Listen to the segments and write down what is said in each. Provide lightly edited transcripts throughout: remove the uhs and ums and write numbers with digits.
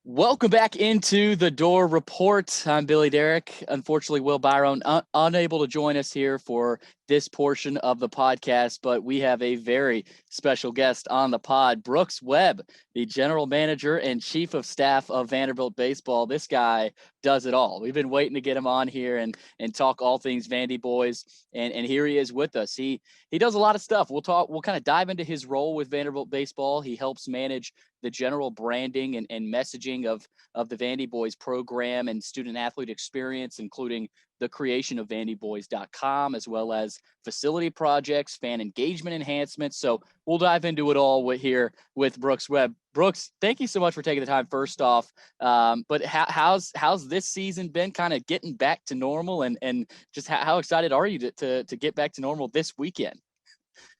Welcome back into the Door Report. I'm Billy Derrick. Unfortunately, Will Byron unable to join us here for this portion of the podcast, but we have a very special guest on the pod, Brooks Webb, the general manager and chief of staff of Vanderbilt baseball. This guy does it all. We've been waiting to get him on here and talk all things Vandy boys, and here he is with us. He does a lot of stuff. We'll kind of dive into his role with Vanderbilt baseball. He helps manage the general branding and messaging of the Vandy Boys program and student athlete experience, including the creation of vandyboys.com, as well as facility projects, fan engagement enhancements. So we'll dive into it all here with Brooks Webb. Brooks, thank you so much for taking the time first off. But how's this season been, kind of getting back to normal, and just how excited are you to get back to normal this weekend?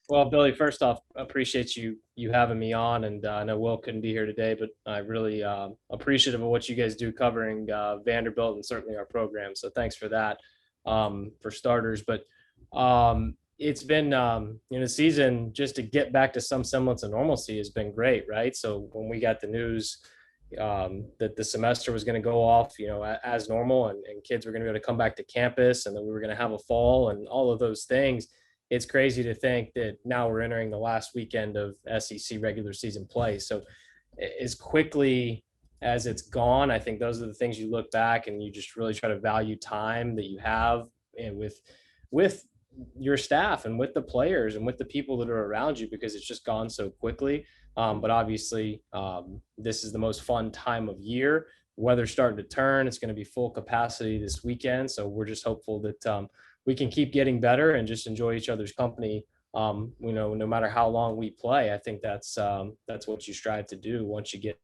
Well, Billy, first off, appreciate you having me on, and I know Will couldn't be here today, but I really appreciative of what you guys do covering Vanderbilt and certainly our program. So thanks for that, for starters. But it's been the season, just to get back to some semblance of normalcy, has been great, right? So when we got the news that the semester was going to go off, as normal, and kids were going to be able to come back to campus, and then we were going to have a fall and all of those things. It's crazy to think that now we're entering the last weekend of SEC regular season play. So as quickly as it's gone, I think those are the things you look back and you just really try to value time that you have with your staff and with the players and with the people that are around you, because it's just gone so quickly. But obviously, this is the most fun time of year. Weather's starting to turn. It's going to be full capacity this weekend. So we're just hopeful that we can keep getting better and just enjoy each other's company. No matter how long we play. I think that's what you strive to do once you get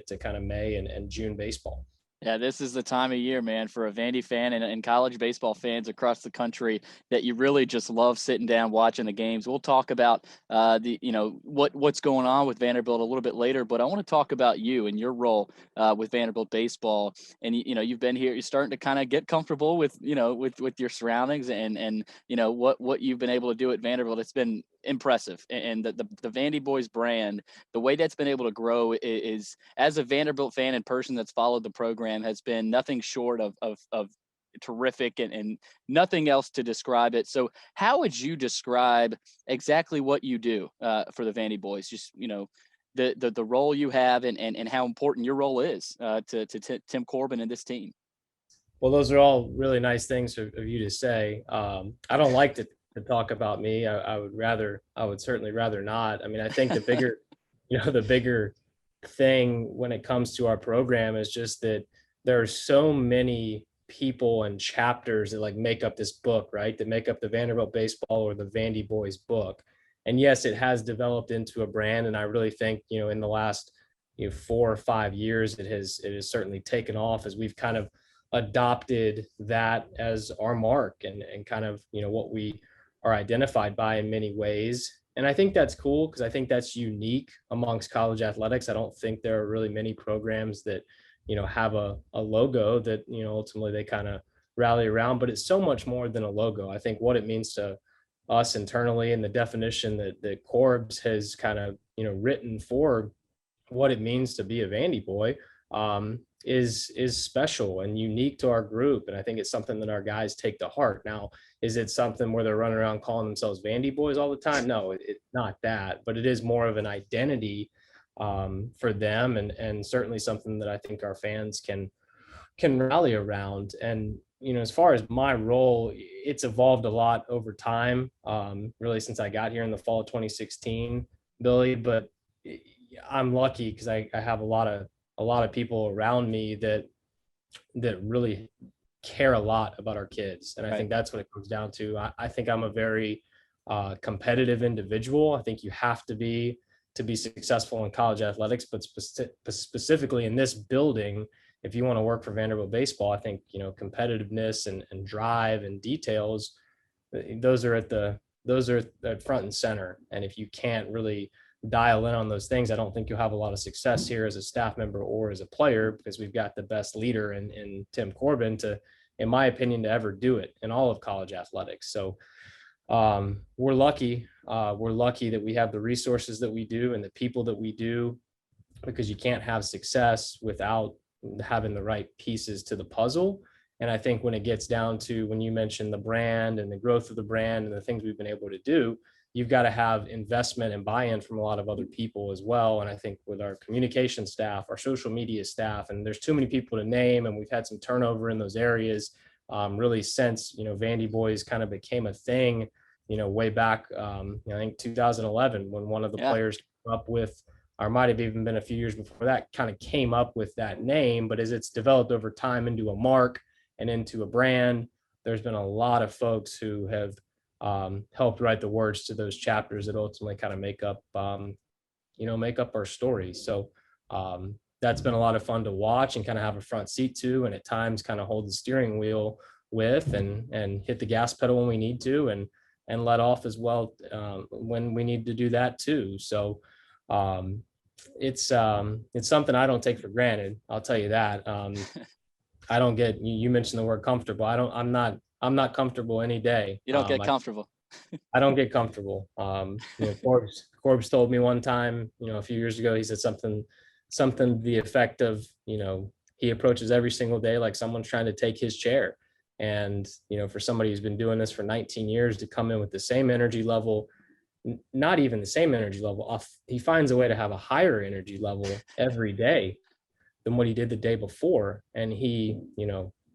to kind of May and June baseball. Yeah, this is the time of year, man, for a Vandy fan and college baseball fans across the country, that you really just love sitting down watching the games. We'll talk about what's going on with Vanderbilt a little bit later, but I want to talk about you and your role with Vanderbilt baseball. And you've been here, you're starting to kind of get comfortable with with your surroundings and what you've been able to do at Vanderbilt. It's been impressive, and the Vandy Boys brand, the way that's been able to grow is, as a Vanderbilt fan and person that's followed the program, has been nothing short of terrific, and nothing else to describe it. So how would you describe exactly what you do for the Vandy Boys? Just the role you have and how important your role is to Tim Corbin and this team. Well, those are all really nice things of you to say. I don't like to talk about me. I would certainly rather not. I mean, I think the bigger, the bigger thing when it comes to our program is just that there are so many people and chapters that like make up this book, right? That make up the Vanderbilt baseball or the Vandy Boys book. And yes, it has developed into a brand. And I really think, in the last 4 or 5 years, it has certainly taken off as we've kind of adopted that as our mark and kind of, what we are identified by in many ways. And I think that's cool, because I think that's unique amongst college athletics. I don't think there are really many programs that, have a logo that, ultimately they kind of rally around, but it's so much more than a logo. I think what it means to us internally, and the definition that Corbs has kind of, written for what it means to be a Vandy boy, is special and unique to our group. And I think it's something that our guys take to heart. Now, is it something where they're running around calling themselves Vandy boys all the time? No, it's not that, but it is more of an identity for them, and certainly something that I think our fans can rally around. And as far as my role, it's evolved a lot over time, really since I got here in the fall of 2016, Billy. But I'm lucky because I have a lot of people around me that really care a lot about our kids. And I think that's what it comes down to. I think I'm a very competitive individual. I think you have to be successful in college athletics, but specifically in this building, if you want to work for Vanderbilt baseball, I think, competitiveness and drive and details, those are at front and center. And if you can't really dial in on those things, I don't think you'll have a lot of success here as a staff member or as a player, because we've got the best leader in Tim Corbin in my opinion, to ever do it in all of college athletics. So we're lucky. We're lucky that we have the resources that we do and the people that we do. because you can't have success without having the right pieces to the puzzle. And I think when it gets down to, when you mentioned the brand and the growth of the brand and the things we've been able to do, you've got to have investment and buy-in from a lot of other people as well. And I think with our communication staff, our social media staff, and there's too many people to name, and we've had some turnover in those areas, really since, Vandy Boys kind of became a thing, way back, I think 2011, when one of the Yeah. players came up with, or might have even been a few years before that, kind of came up with that name. But as it's developed over time into a mark and into a brand, there's been a lot of folks who have helped write the words to those chapters that ultimately kind of make up our story. So that's been a lot of fun to watch and kind of have a front seat to, and at times kind of hold the steering wheel with, and hit the gas pedal when we need to, and let off as well when we need to do that too. So it's something I don't take for granted. I'll tell you that. I don't get, you mentioned the word comfortable. I'm not comfortable any day. You don't get comfortable. I don't get comfortable. Corbs told me one time, a few years ago, he said something to the effect of, he approaches every single day like someone's trying to take his chair. And, for somebody who's been doing this for 19 years to come in with the same energy level, not even the same energy level, he finds a way to have a higher energy level every day than what he did the day before. And he,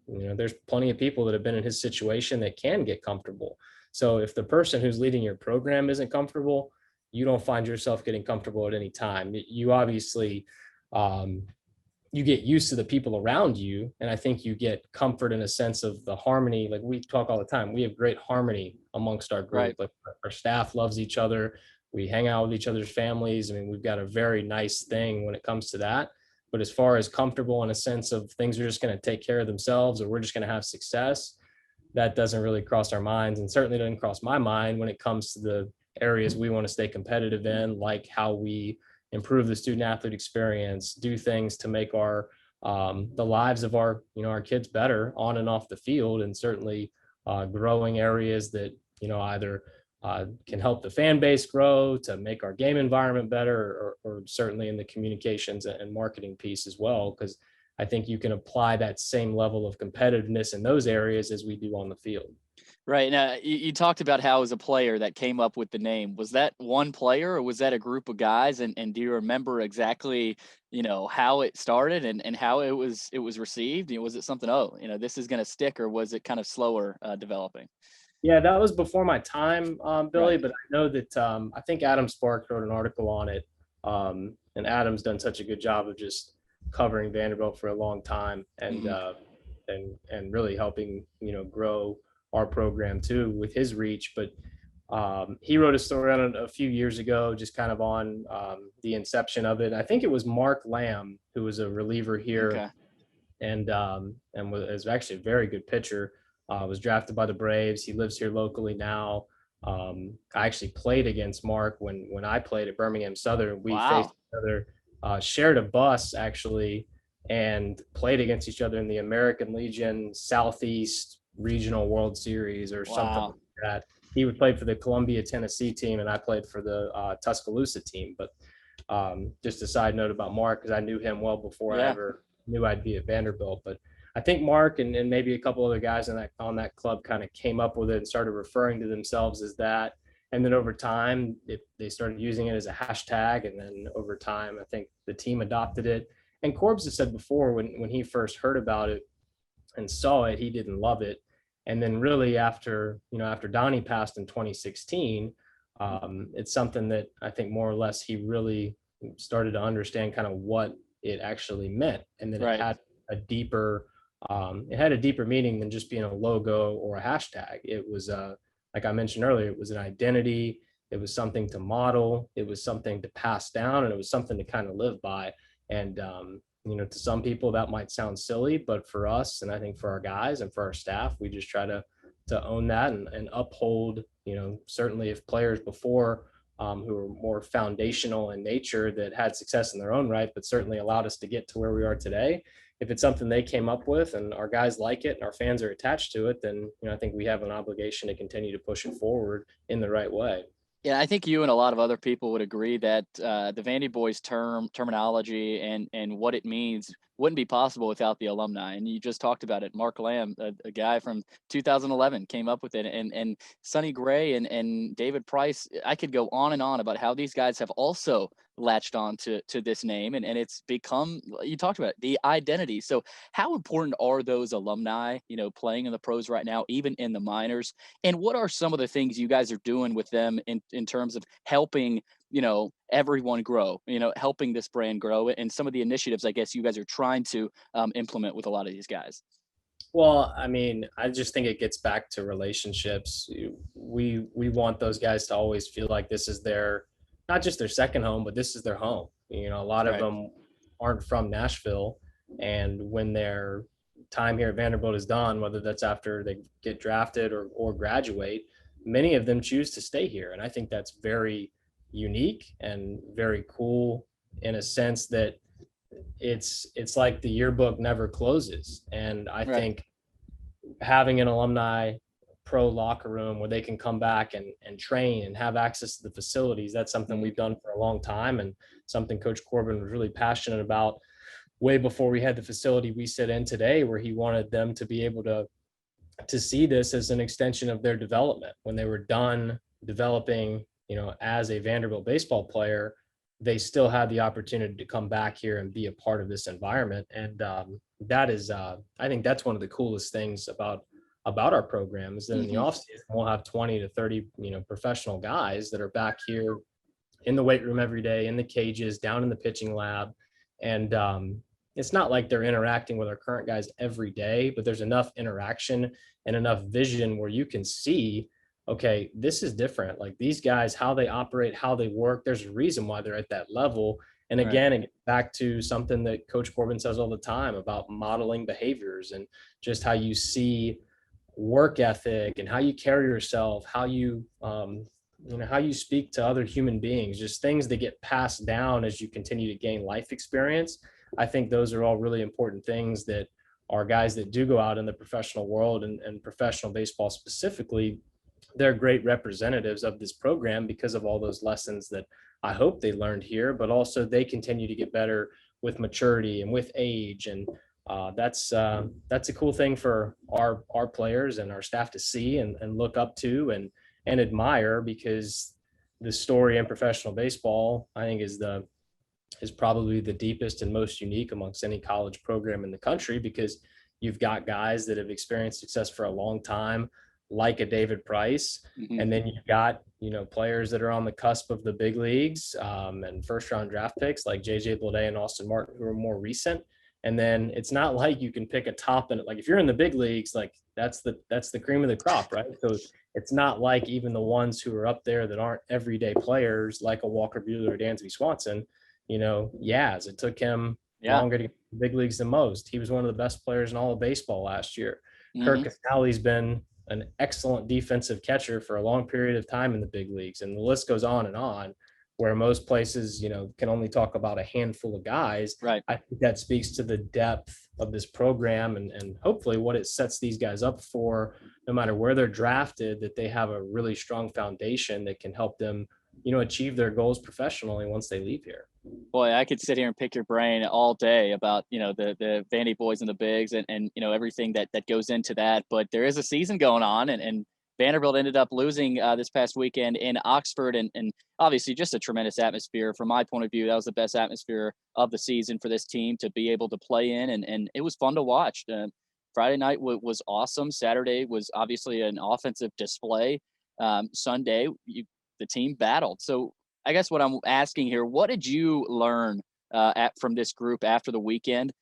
there's plenty of people that have been in his situation that can get comfortable. So if the person who's leading your program isn't comfortable, you don't find yourself getting comfortable at any time. You obviously, you get used to the people around you. And I think you get comfort in a sense of the harmony. Like we talk all the time, we have great harmony amongst our group. Right. Like our staff loves each other. We hang out with each other's families. I mean, we've got a very nice thing when it comes to that. But as far as comfortable in a sense of things are just going to take care of themselves, or we're just going to have success, that doesn't really cross our minds, and certainly doesn't cross my mind when it comes to the areas we want to stay competitive in, like how we improve the student athlete experience, do things to make our the lives of our our kids better on and off the field, and certainly growing areas that either can help the fan base grow, to make our game environment better, or certainly in the communications and marketing piece as well, because I think you can apply that same level of competitiveness in those areas as we do on the field. Right. Now, you talked about how as a player that came up with the name. Was that one player, or was that a group of guys? And do you remember exactly, how it started and how it was received? Was it something, this is going to stick, or was it kind of slower developing? Yeah, that was before my time, Billy, Right. but I know that I think Adam Sparks wrote an article on it. And Adam's done such a good job of just covering Vanderbilt for a long time, and and really helping grow our program too with his reach. But he wrote a story on it a few years ago, just kind of on the inception of it. I think it was Mark Lamb, who was a reliever here, Okay. and was actually a very good pitcher. Was drafted by the Braves. He lives here locally now. I actually played against Mark when I played at Birmingham Southern. We faced Wow. each other, shared a bus actually, and played against each other in the American Legion Southeast Regional World Series or something Wow. like that. He would play for the Columbia, Tennessee team, and I played for the Tuscaloosa team. But just a side note about Mark, because I knew him well before I Yeah. ever knew I'd be at Vanderbilt. But I think Mark and maybe a couple other guys on that club kind of came up with it and started referring to themselves as that. And then over time, they started using it as a hashtag. And then over time, I think the team adopted it. And Corbs has said before, when he first heard about it and saw it, he didn't love it. And then really after Donnie passed in 2016, it's something that I think more or less he really started to understand kind of what it actually meant. And then Right. it had a deeper meaning than just being a logo or a hashtag. It was like I mentioned earlier, it was an identity. It was something to model. It was something to pass down, and it was something to kind of live by. And to some people that might sound silly, but for us, and I think for our guys and for our staff, we just try to own that and uphold. Certainly if players before who were more foundational in nature that had success in their own right, but certainly allowed us to get to where we are today. If it's something they came up with and our guys like it and our fans are attached to it, then I think we have an obligation to continue to push it forward in the right way. Yeah, I think you and a lot of other people would agree that the Vandy Boys terminology and what it means wouldn't be possible without the alumni. And you just talked about it. Mark Lamb, a guy from 2011, came up with it, and Sonny Gray and David Price. I could go on and on about how these guys have also latched on to this name, and it's become, you talked about it, the identity. So how important are those alumni, playing in the pros right now, even in the minors? And what are some of the things you guys are doing with them in terms of helping, everyone grow, helping this brand grow, and some of the initiatives I guess you guys are trying to implement with a lot of these guys? Well, I mean, I just think it gets back to relationships. We want those guys to always feel like this is their, not just their second home, but this is their home. A lot of Right. them aren't from Nashville, and when their time here at Vanderbilt is done, whether that's after they get drafted or graduate, many of them choose to stay here, and I think that's very unique and very cool in a sense that it's like the yearbook never closes. And I Right. think having an alumni pro locker room where they can come back and train and have access to the facilities, that's something Mhm. we've done for a long time, and something Coach Corbin was really passionate about way before we had the facility we sit in today, where he wanted them to be able to see this as an extension of their development. When they were done developing, as a Vanderbilt baseball player, they still had the opportunity to come back here and be a part of this environment. And that is, I think that's one of the coolest things about our program, is that in the Mhm. off season, we'll have 20 to 30, professional guys that are back here in the weight room every day, in the cages, down in the pitching lab. And it's not like they're interacting with our current guys every day, but there's enough interaction and enough vision where you can see, okay, this is different. Like these guys, how they operate, how they work, there's a reason why they're at that level. And Right. again, back to something that Coach Corbin says all the time about modeling behaviors and just how you see work ethic and how you carry yourself, how you speak to other human beings, just things that get passed down as you continue to gain life experience. I think those are all really important things that our guys that do go out in the professional world, and professional baseball specifically, they're great representatives of this program because of all those lessons that I hope they learned here, but also they continue to get better with maturity and with age. And that's a cool thing for our players and our staff to see and look up to and admire, because the story in professional baseball, I think, is probably the deepest and most unique amongst any college program in the country, because you've got guys that have experienced success for a long time, like a David Price. Mhm. And then you've got, players that are on the cusp of the big leagues, and first round draft picks like JJ Bleday and Austin Martin, who are more recent. And then it's not like you can pick a top, and like if you're in the big leagues, like that's the cream of the crop, right? So it's not like even the ones who are up there that aren't everyday players like a Walker Buehler or Dansby Swanson, Yaz, it took him Yeah. longer to get to the big leagues than most. He was one of the best players in all of baseball last year. Kirk Mhm. Casnally's been an excellent defensive catcher for a long period of time in the big leagues. And the list goes on, where most places, can only talk about a handful of guys. Right. I think that speaks to the depth of this program, and hopefully what it sets these guys up for, no matter where they're drafted, that they have a really strong foundation that can help them, achieve their goals professionally once they leave here. Boy, I could sit here and pick your brain all day about, the Vandy Boys and the Bigs and everything that goes into that. But there is a season going on, and Vanderbilt ended up losing this past weekend in Oxford, and obviously just a tremendous atmosphere. From my point of view, that was the best atmosphere of the season for this team to be able to play in, and it was fun to watch. Friday night was awesome. Saturday was obviously an offensive display. Sunday, the team battled. So I guess what I'm asking here, what did you learn from this group after the weekend?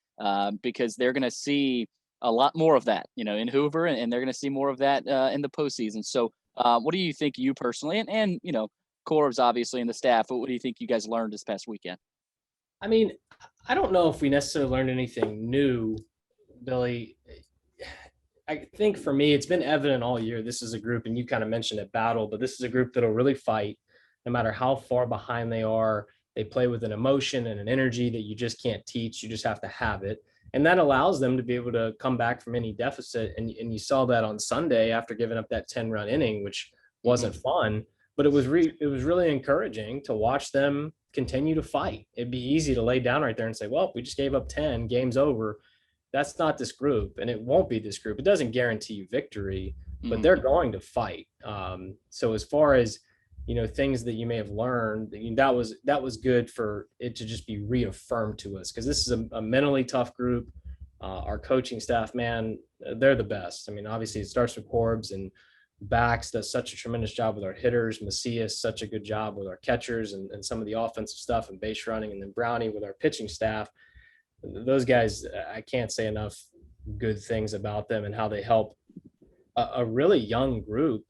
Because they're going to see a lot more of that, in Hoover, and they're going to see more of that in the postseason. So, what do you think you personally, and Corbs obviously and the staff, what do you think you guys learned this past weekend? I mean, I don't know if we necessarily learned anything new, Billy. I think for me, it's been evident all year. This is a group, and you kind of mentioned it, battle, but this is a group that'll really fight no matter how far behind they are. They play with an emotion and an energy that you just can't teach. You just have to have it. And that allows them to be able to come back from any deficit. And you saw that on Sunday after giving up that 10-run inning, which Hmm. wasn't fun. but it was really encouraging to watch them continue to fight. It'd be easy to lay down right there and say, well, we just gave up 10, game's over. That's not this group, and it won't be this group. It doesn't guarantee you victory, but they're going to fight. So as far as, things that you may have learned, that was good for it to just be reaffirmed to us, because this is a mentally tough group. Our coaching staff, man, they're the best. I mean, obviously it starts with Corbs, and Bax does such a tremendous job with our hitters. Macias, such a good job with our catchers and some of the offensive stuff and base running. And then Brownie with our pitching staff. Those guys, I can't say enough good things about them and how they help a really young group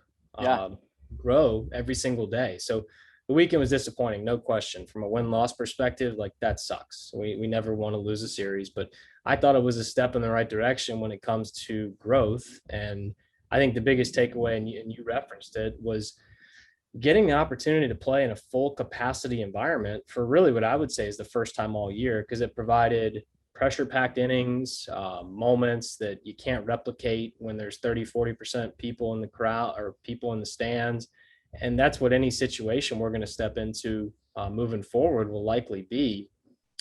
grow every single day. So the weekend was disappointing, no question. From a win-loss perspective, like, that sucks. We never want to lose a series, but I thought it was a step in the right direction when it comes to growth. And I think the biggest takeaway, and you referenced it, was getting the opportunity to play in a full capacity environment for really what I would say is the first time all year, because it provided pressure packed innings, moments that you can't replicate when there's 30-40% people in the crowd or people in the stands. And that's what any situation we're going to step into moving forward will likely be.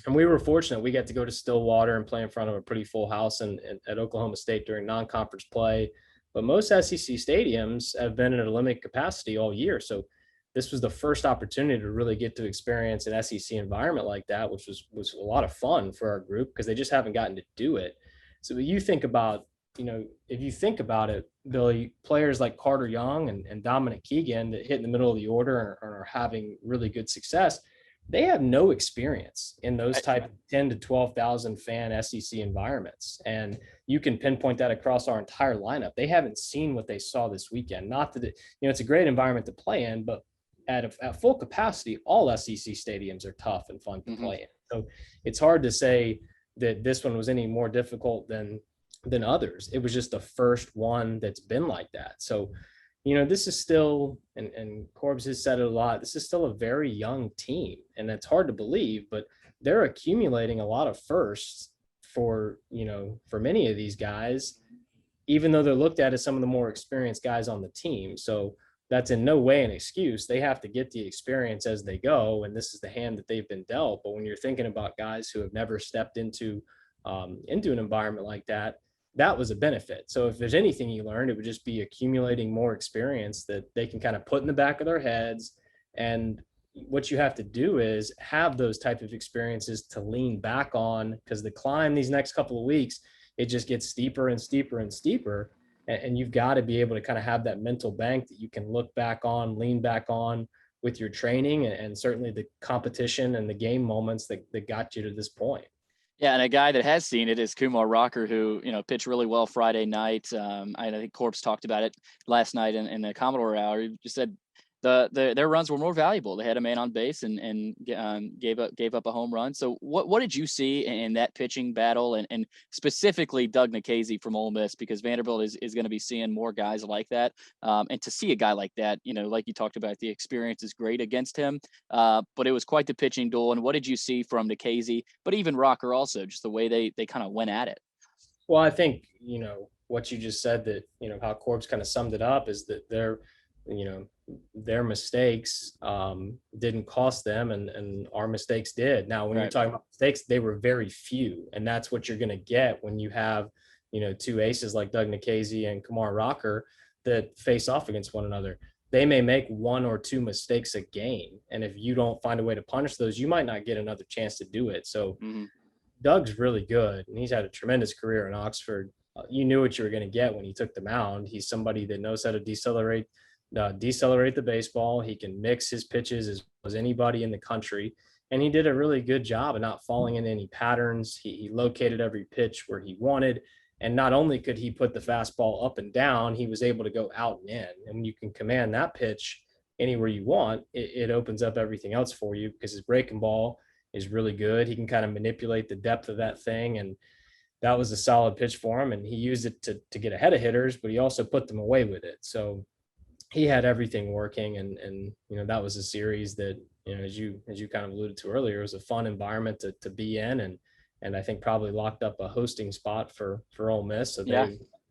And we were fortunate. We got to go to Stillwater and play in front of a pretty full house at Oklahoma State during non-conference play. But most SEC stadiums have been at a limited capacity all year. So this was the first opportunity to really get to experience an SEC environment like that, which was a lot of fun for our group, because they just haven't gotten to do it. So you think about, if you think about it, Billy, players like Carter Young and Dominic Keegan that hit in the middle of the order and are having really good success, they have no experience in those type of 10 to 12,000 fan SEC environments. And you can pinpoint that across our entire lineup. They haven't seen what they saw this weekend. Not that it's a great environment to play in, but at full capacity, all SEC stadiums are tough and fun to play in. So it's hard to say that this one was any more difficult than others. It was just the first one that's been like that. So, this is still, and Corbs has said it a lot, this is still a very young team, and it's hard to believe, but they're accumulating a lot of firsts for many of these guys, even though they're looked at as some of the more experienced guys on the team. So that's in no way an excuse. They have to get the experience as they go, and this is the hand that they've been dealt. But when you're thinking about guys who have never stepped into an environment like that, that was a benefit. So if there's anything you learned, it would just be accumulating more experience that they can kind of put in the back of their heads. And what you have to do is have those type of experiences to lean back on, because the climb these next couple of weeks, it just gets steeper and steeper and steeper. And you've got to be able to kind of have that mental bank that you can look back on, lean back on with your training, and certainly the competition and the game moments that got you to this point. Yeah, and a guy that has seen it is Kumar Rocker, who pitched really well Friday night. I think Corpse talked about it last night in the Commodore Hour. He just said their runs were more valuable. They had a man on base and gave up a home run. So what did you see in that pitching battle, and specifically Doug Nikhazy from Ole Miss, because Vanderbilt is going to be seeing more guys like that. And to see a guy like that, like you talked about, the experience is great against him. But it was quite the pitching duel. And what did you see from Nikhazy, but even Rocker also, just the way they kind of went at it? Well, I think, what you just said, that, how Corbs kind of summed it up, is that their mistakes didn't cost them, and our mistakes did. Now, when you're talking about mistakes, they were very few, and that's what you're going to get when you have, two aces like Doug Nikhazy and Kumar Rocker that face off against one another. They may make one or two mistakes a game, and if you don't find a way to punish those, you might not get another chance to do it. So Doug's really good, and he's had a tremendous career in Oxford. You knew what you were going to get when he took the mound. He's somebody that knows how to decelerate the baseball. He can mix his pitches as well as anybody in the country. And he did a really good job of not falling into any patterns. He located every pitch where he wanted. And not only could he put the fastball up and down, he was able to go out and in. And when you can command that pitch anywhere you want, it opens up everything else for you, because his breaking ball is really good. He can kind of manipulate the depth of that thing. And that was a solid pitch for him. And he used it to get ahead of hitters, but he also put them away with it. So he had everything working. And that was a series that, as you kind of alluded to earlier, it was a fun environment to be in. And I think probably locked up a hosting spot for Ole Miss. So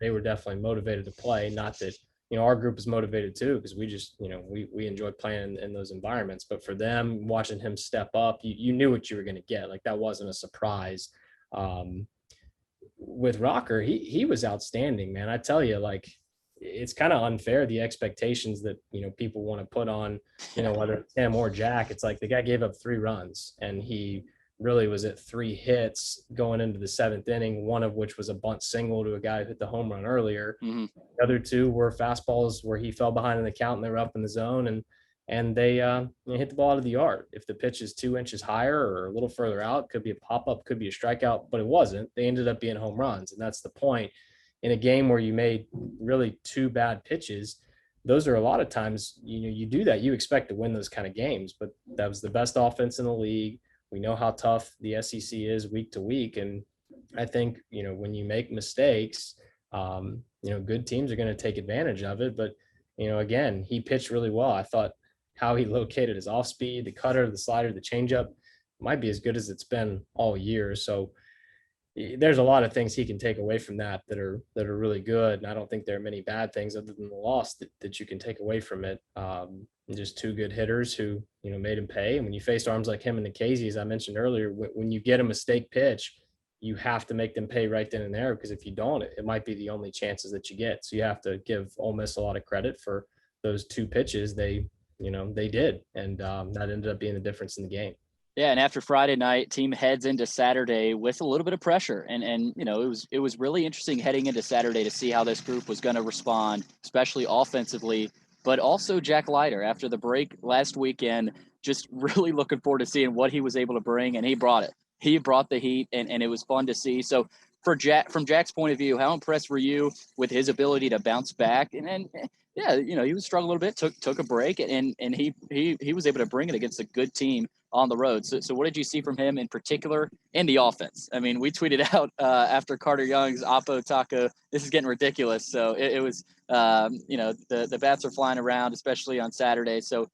they were definitely motivated to play. Not that our group is motivated too, because we just, we enjoy playing in those environments. But for them, watching him step up, you knew what you were going to get. Like, that wasn't a surprise. With Rocker, he was outstanding, man. I tell you, like, it's kind of unfair, the expectations that people want to put on, whether it's him or Jack. It's like the guy gave up 3 runs, and he really was at 3 hits going into the 7th inning, one of which was a bunt single to a guy who hit the home run earlier. Mm-hmm. The other 2 were fastballs where he fell behind in the count and they were up in the zone, and they hit the ball out of the yard. If the pitch is 2 inches higher or a little further out, could be a pop-up, could be a strikeout, but it wasn't. They ended up being home runs, and that's the point. In a game where you made really 2 bad pitches, those are a lot of times, you do that. You expect to win those kind of games, but that was the best offense in the league. We know how tough the SEC is week to week. And I think, when you make mistakes, good teams are going to take advantage of it. But, again, he pitched really well. I thought how he located his off speed, the cutter, the slider, the changeup might be as good as it's been all year. So there's a lot of things he can take away from that are really good. And I don't think there are many bad things other than the loss that you can take away from it. Just 2 good hitters who, made him pay. And when you face arms like him and Nikhazy, as I mentioned earlier, when you get a mistake pitch, you have to make them pay right then and there, because if you don't, it might be the only chances that you get. So you have to give Ole Miss a lot of credit for those 2 pitches. They did. And that ended up being the difference in the game. Yeah, and after Friday night, team heads into Saturday with a little bit of pressure, and it was really interesting heading into Saturday to see how this group was going to respond, especially offensively, but also Jack Leiter after the break last weekend. Just really looking forward to seeing what he was able to bring, and he brought it. He brought the heat, and it was fun to see. So from Jack's point of view, how impressed were you with his ability to bounce back? And then, yeah, he was struggling a little bit, took a break, and he was able to bring it against a good team on the road. So what did you see from him in particular in the offense? I mean, we tweeted out after Carter Young's Oppo Taco, this is getting ridiculous. So it was, the bats are flying around, especially on Saturday. So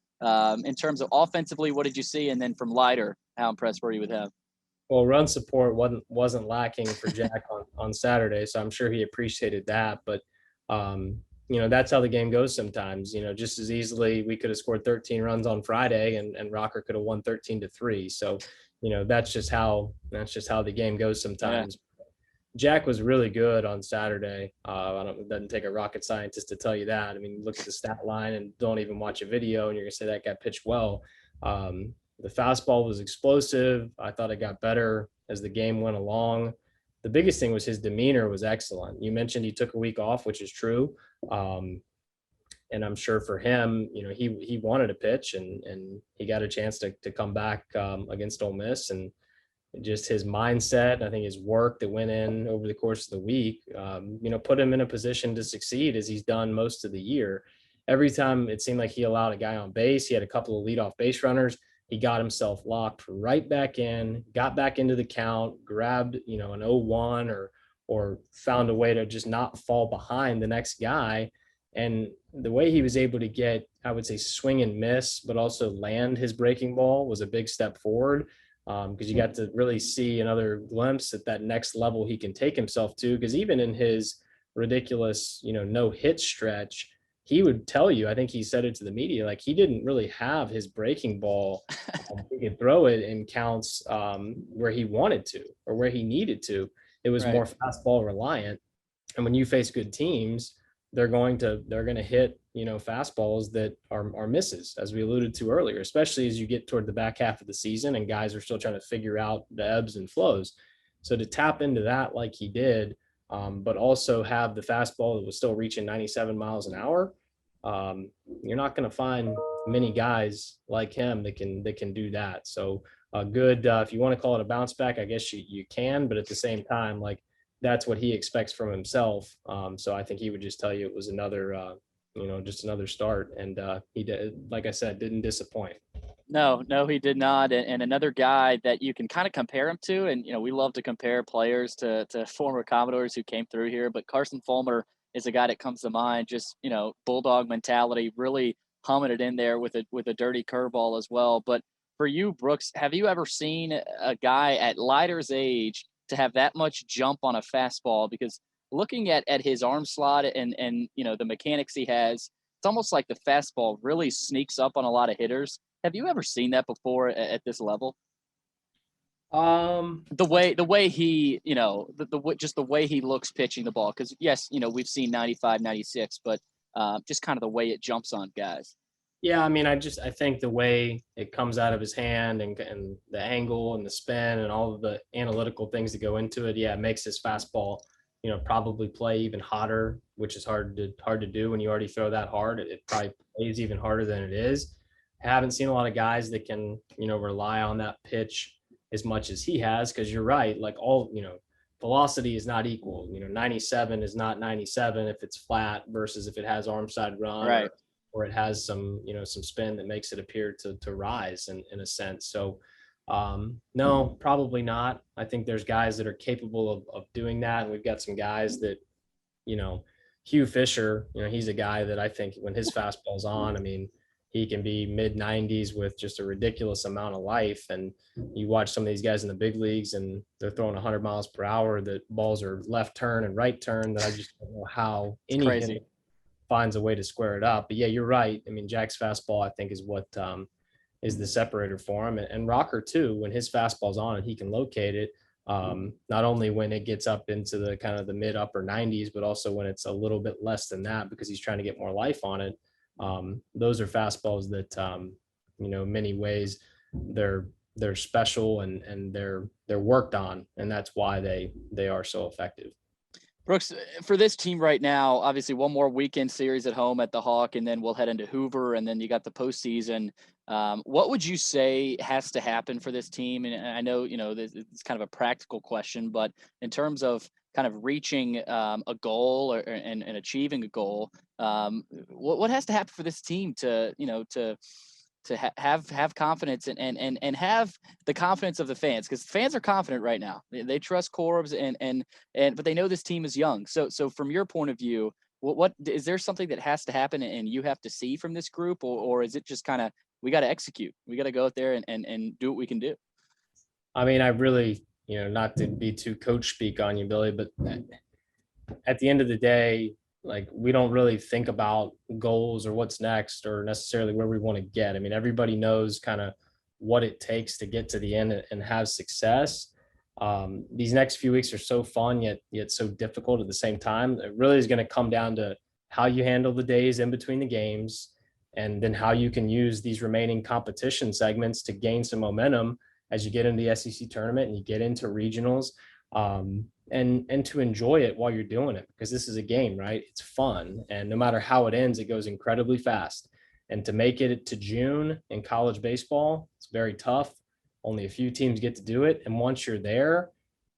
in terms of offensively, what did you see? And then from Leiter, how impressed were you with him? Well, run support wasn't lacking for Jack on Saturday, so I'm sure he appreciated that. But that's how the game goes sometimes. Just as easily we could have scored 13 runs on Friday, and Rocker could have won 13-3. So that's just how the game goes sometimes. Yeah. Jack was really good on Saturday. It doesn't take a rocket scientist to tell you that. I mean, look at the stat line and don't even watch a video, and you're gonna say that guy pitched well. The fastball was explosive. I thought it got better as the game went along. The biggest thing was his demeanor was excellent. You mentioned he took a week off, which is true. And I'm sure for him, he wanted to pitch, and he got a chance to come back against Ole Miss, and just his mindset, I think his work that went in over the course of the week, put him in a position to succeed as he's done most of the year. Every time it seemed like he allowed a guy on base, he had a couple of leadoff base runners. He got himself locked right back in, got back into the count, grabbed, an 0-1 or found a way to just not fall behind the next guy. And the way he was able to get, I would say, swing and miss, but also land his breaking ball was a big step forward, because you got to really see another glimpse at that next level he can take himself to. Because even in his ridiculous, no hit stretch, he would tell you, I think he said it to the media, like he didn't really have his breaking ball. He could throw it in counts where he wanted to or where he needed to. It was more fastball reliant. And when you face good teams, they're going to hit, fastballs that are misses, as we alluded to earlier, especially as you get toward the back half of the season and guys are still trying to figure out the ebbs and flows. So to tap into that like he did, but also have the fastball that was still reaching 97 miles an hour. You're not going to find many guys like him that can do that. So good. If you want to call it a bounce back, I guess you can, but at the same time, like that's what he expects from himself. So I think he would just tell you it was another, just another start. And he did, like I said, didn't disappoint. No, he did not. And another guy that you can kind of compare him to, and, we love to compare players to former Commodores who came through here, but Carson Fulmer is a guy that comes to mind, just, bulldog mentality, really humming it in there with a dirty curveball as well. But for you, Brooks, have you ever seen a guy at Leiter's age to have that much jump on a fastball? Because looking at his arm slot and the mechanics he has, it's almost like the fastball really sneaks up on a lot of hitters. Have you ever seen that before at this level? The way he, just the way he looks pitching the ball. Because yes, we've seen 95, 96, but just kind of the way it jumps on guys. Yeah, I mean, I think the way it comes out of his hand and the angle and the spin and all of the analytical things that go into it, yeah, it makes his fastball, probably play even hotter, which is hard to do when you already throw that hard. It probably plays even harder than it is. I haven't seen a lot of guys that can, rely on that pitch as much as he has, because you're right, like velocity is not equal. 97 is not 97 if it's flat versus if it has arm side run, Right. or it has some spin that makes it appear to rise in a sense. So no, probably not. I think there's guys that are capable of doing that, and we've got some guys that, Hugh Fisher, he's a guy that I think when his fastball's on, I mean, he can be mid 90s with just a ridiculous amount of life. And you watch some of these guys in the big leagues and they're throwing 100 miles per hour. The balls are left turn and right turn that I just don't know how any hitter finds a way to square it up. But yeah, you're right. I mean, Jack's fastball, I think, is what is the separator for him. And Rocker too, when his fastball's on and he can locate it, not only when it gets up into the kind of the mid upper 90s, but also when it's a little bit less than that because he's trying to get more life on it. Those are fastballs that, many ways they're special and they're worked on, and that's why they are so effective. Brooks, for this team right now, obviously one more weekend series at home at the Hawk, and then we'll head into Hoover, and then you got the postseason. What would you say has to happen for this team? And I know, it's kind of a practical question, but in terms of kind of reaching a goal and achieving a goal, what has to happen for this team to have confidence and have the confidence of the fans, because fans are confident right now. They trust Corbs but they know this team is young. So from your point of view, what is there something that has to happen and you have to see from this group, or is it just kind of we got to execute, we got to go out there and do what we can do? I mean, I really, not to be too coach speak on you, Billy, but at the end of the day, like, we don't really think about goals or what's next or necessarily where we want to get. I mean, everybody knows kind of what it takes to get to the end and have success. These next few weeks are so fun, yet so difficult at the same time. It really is going to come down to how you handle the days in between the games, and then how you can use these remaining competition segments to gain some momentum as you get into the SEC tournament and you get into regionals. And to enjoy it while you're doing it, because this is a game, right? It's fun. And no matter how it ends, it goes incredibly fast. And to make it to June in college baseball, it's very tough. Only a few teams get to do it. And once you're there,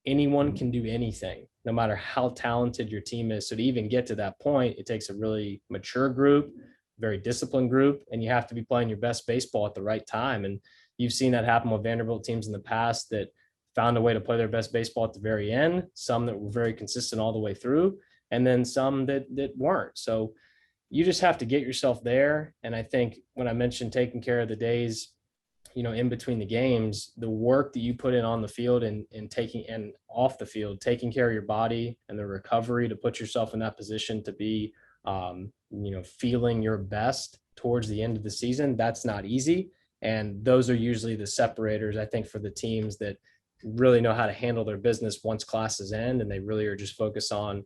anyone can do anything, no matter how talented your team is. So to even get to that point, it takes a really mature group, very disciplined group, and you have to be playing your best baseball at the right time. And you've seen that happen with Vanderbilt teams in the past that found a way to play their best baseball at the very end, some that were very consistent all the way through, and then some that weren't. So you just have to get yourself there. And I think when I mentioned taking care of the days, in between the games, the work that you put in on the field and taking and off the field, taking care of your body and the recovery to put yourself in that position to be, feeling your best towards the end of the season, that's not easy. And those are usually the separators, I think, for the teams that really know how to handle their business once classes end, and they really are just focused on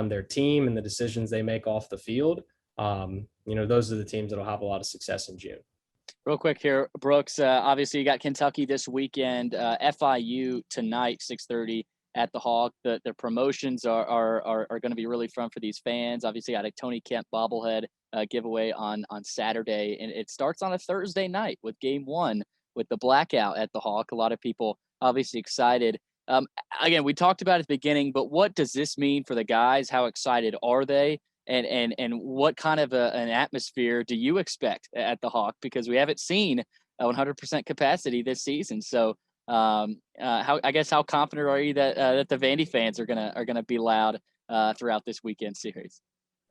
their team and the decisions they make off the field. Those are the teams that'll have a lot of success in June. Real quick here, Brooks, obviously you got Kentucky this weekend, FIU tonight, 6:30 at the Hawk. The promotions are going to be really fun for these fans. Obviously got a Tony Kemp bobblehead giveaway on Saturday, and it starts on a Thursday night with game one with the blackout at the Hawk. A lot of people obviously excited. Again, we talked about it at the beginning, but what does this mean for the guys? How excited are they? And what kind of an atmosphere do you expect at the Hawk? Because we haven't seen a 100% capacity this season. So how confident are you that the Vandy fans are gonna be loud throughout this weekend series?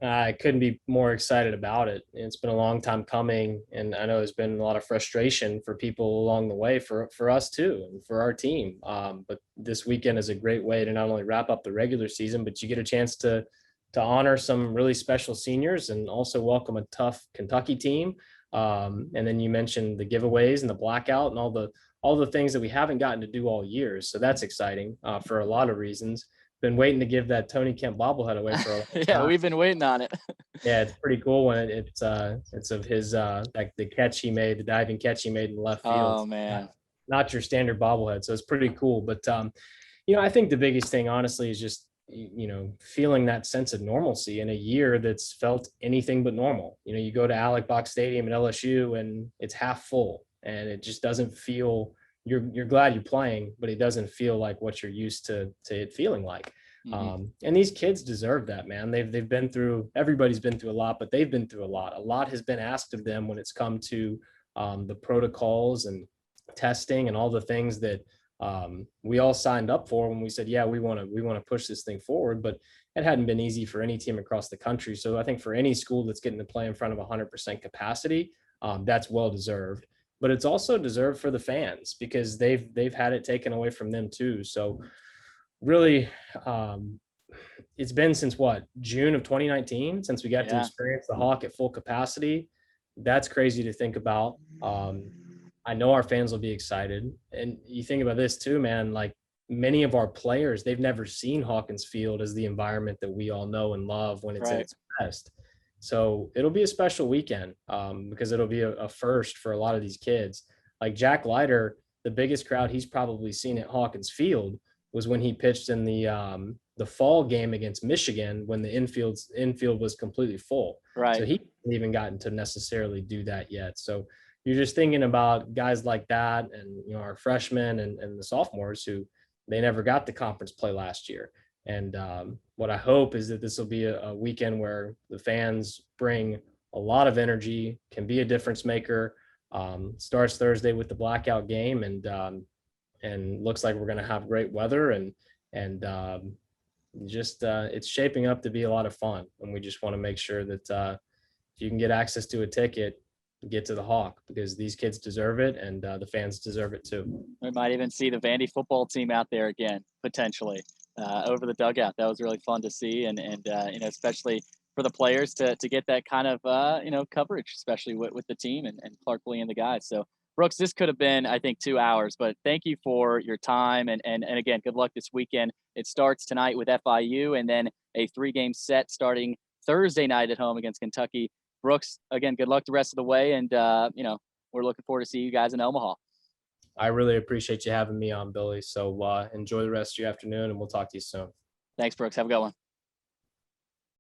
I couldn't be more excited about it. It's been a long time coming, and I know there's been a lot of frustration for people along the way, for us too, and for our team. But this weekend is a great way to not only wrap up the regular season, but you get a chance to honor some really special seniors and also welcome a tough Kentucky team. And then you mentioned the giveaways and the blackout and all the things that we haven't gotten to do all year. So that's exciting for a lot of reasons. Been waiting to give that Tony Kemp bobblehead away for a long Yeah, time. we've been waiting on it. Yeah, it's pretty cool when it's of his like the catch he made, the diving catch he made in left field. Oh man. Not your standard bobblehead, so it's pretty cool. But you know, I think the biggest thing, honestly, is just you know feeling that sense of normalcy in a year that's felt anything but normal. You know, you go to Alec Box Stadium at LSU and it's half full, and it just doesn't feel. You're glad you're playing, but it doesn't feel like what you're used to it feeling like. Mm-hmm. And these kids deserve that, man. They've been through. Everybody's been through a lot, but they've been through a lot. A lot has been asked of them when it's come to the protocols and testing and all the things that we all signed up for when we said, yeah, we want to push this thing forward. But it hadn't been easy for any team across the country. So I think for any school that's getting to play in front of 100% capacity, that's well deserved. But it's also deserved for the fans because they've had it taken away from them too. So really, it's been since what, June of 2019 since we got to Yeah. experience the Hawk at full capacity. That's crazy to think about. I know our fans will be excited. And you think about this too, man, like many of our players, they've never seen Hawkins Field as the environment that we all know and love when it's at Right. its best. So it'll be a special weekend because it'll be a first for a lot of these kids. Like Jack Leiter, the biggest crowd he's probably seen at Hawkins Field was when he pitched in the fall game against Michigan when the infield was completely full. So Right. he hasn't even gotten to necessarily do that yet. So you're just thinking about guys like that and you know our freshmen and the sophomores who they never got the conference play last year. And what I hope is that this will be a weekend where the fans bring a lot of energy, can be a difference maker. Starts Thursday with the blackout game, and looks like we're going to have great weather and just it's shaping up to be a lot of fun. And we just want to make sure that if you can get access to a ticket, get to the Hawk because these kids deserve it and the fans deserve it too. We might even see the Vandy football team out there again, potentially, over the dugout. That was really fun to see, and you know, especially for the players to get that kind of you know coverage, especially with the team and Clark Lee and the guys. So Brooks, this could have been, I think, 2 hours, but thank you for your time and again, good luck this weekend. It starts tonight with FIU, and then a 3-game set starting Thursday night at home against Kentucky. Brooks, again, good luck the rest of the way, and you know, we're looking forward to see you guys in Omaha. I really appreciate you having me on, Billy. So enjoy the rest of your afternoon and we'll talk to you soon. Thanks, Brooks. Have a good one.